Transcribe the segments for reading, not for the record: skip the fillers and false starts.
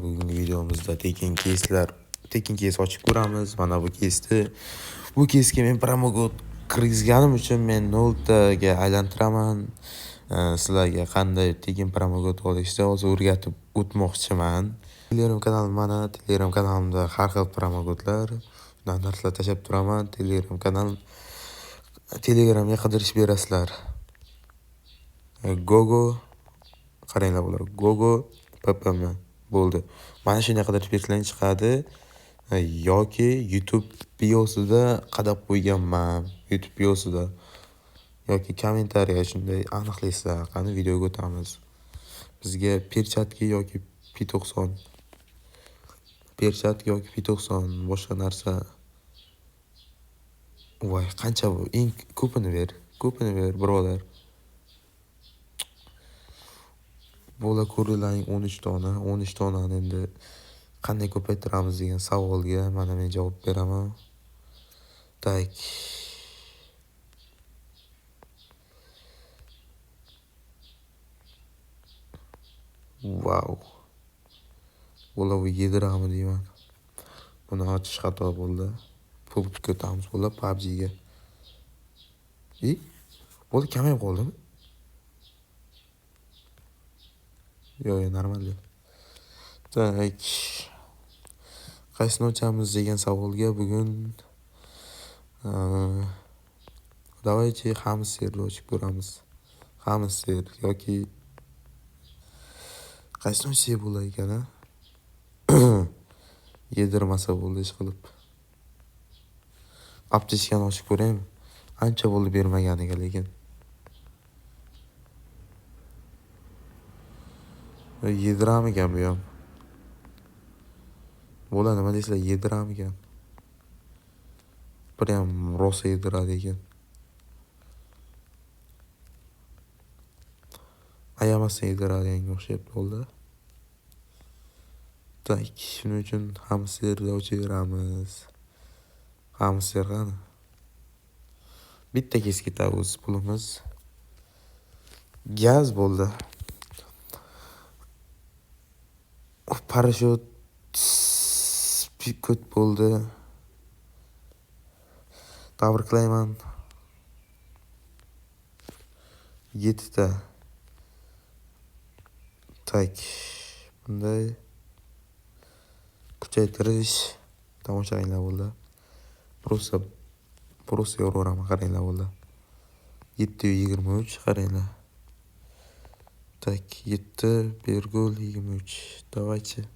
Bugungi videomizda tekin keys ochib ko'ramiz. Mana bu keysga men promokod kirgizganim uchun men 0 taga aylantiraman. Sizlarga qanday tekin promokod olishni hozir o'rgatib o'tmoqchiman. Telegram kanalimda har xil promokodlar, narsalar tashab turaman. Telegramga qidirish berasizlar. Gogo qaranglar bular. Gogo ppm bo'ldi. Mana shunday qidirish bersanglar chiqadi. Yoki YouTube biosida qadab qo'yganman. YouTube biosida yoki kommentariya shunday aniqlaysizlar. Qani videoga o'tamiz. Bizga perchatki yoki P90 boshqa narsa. Voy, qancha bu? Eng ko'pini ber, birodar. Bo'la ko'rlaring 13 donani endi qanday ko'paytiramiz degan savolga mana men javob beraman. Tak. Wow. Bo'la bu yedirami deyman. Buni ochish xato bo'ldi. Publika o'tamiz bo'la PUBG'ga. Bo'la kamayib qoldimi? Yo'q, normal. Tak. Qaysini ochamiz degan savolga bugun давайте hamsterni ochib ko'ramiz. Hamster yoki qaysini ochsak bo'lar ekan a? Yedirmasa bo'ldi ish qilib. Aptechkani ochib ko'raymi? Ancha bo'ldi bermaganiga lekin. Yediramikan bu ham. Bo'la nima deysizlar, yediramikan. Prям rosa yediradi ekan. Ayamasdan yediradiga o'xshab bo'ldi. Tak, shuning uchun hamsterni ochaveramiz. Hamster qani? Bitta kes ketadi o'z pulimiz. Gaz bo'ldi. Parashyut pikot bo'ldi. Tabriklayman. 7 ta. Tak. Bunday kuchaytirish tomoshabinlar bo'ldi. Prosta yoraveraman, qaranglar bo'ldi. 723 qaranglar. Так, 7,23. Давайте.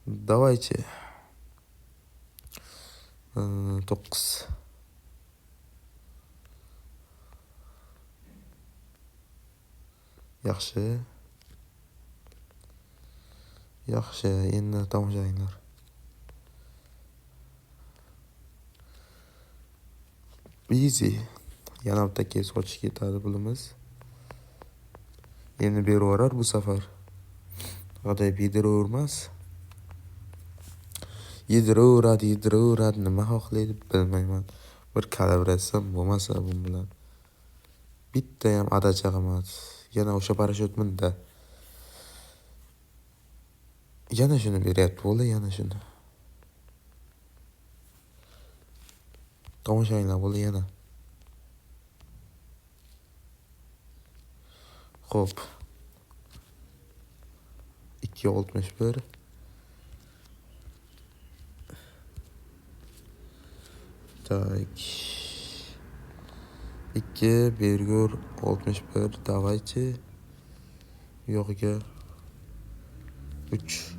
9. Yaxshi. Endi tomoshabinlar. Easy. Yana bitta kes ochish ketadi pulimiz. Endi beraverar bu safar. G'adayib yediravermas. Yediraveradi. Nima xohlaydi bilmayman. Bir kalaverasam bo'lmasa bu bilan. Bitta ham adacha qilmas. Yana o'sha parashyutmanda. Yana shuni beryapti, bo'la yana shuni. Tomoshabinlar bo'la yana. Xo'p. 2.61. Так. 2,61. Давайте. Yo'qga 3.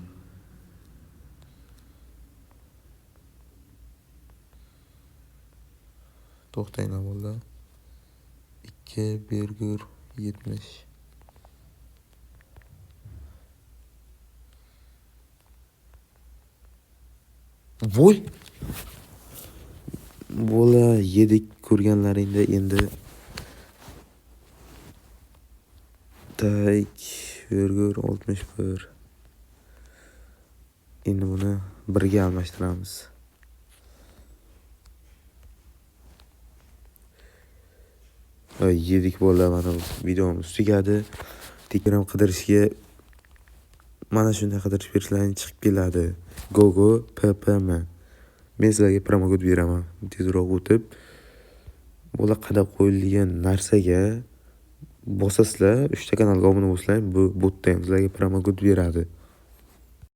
To'xtanglar bo'ldi. 2,70. Voy. Bo'la yedik ko'rganlaringda endi. Tak, 1,61. Endi buni birga almashtiramiz. Yedik bo'la, mana videomiz tugadi. Telegram qidirishga mana shunday qidirish berishlarning chiqib keladi. Gogo PPM. Men sizlarga promokod beraman. Tezroq o'tib bo'la qadab qo'yilgan narsaga bosasizlar, 3 ta kanalga obuna bo'lsanglar, bu botda ham sizlarga promokod beradi.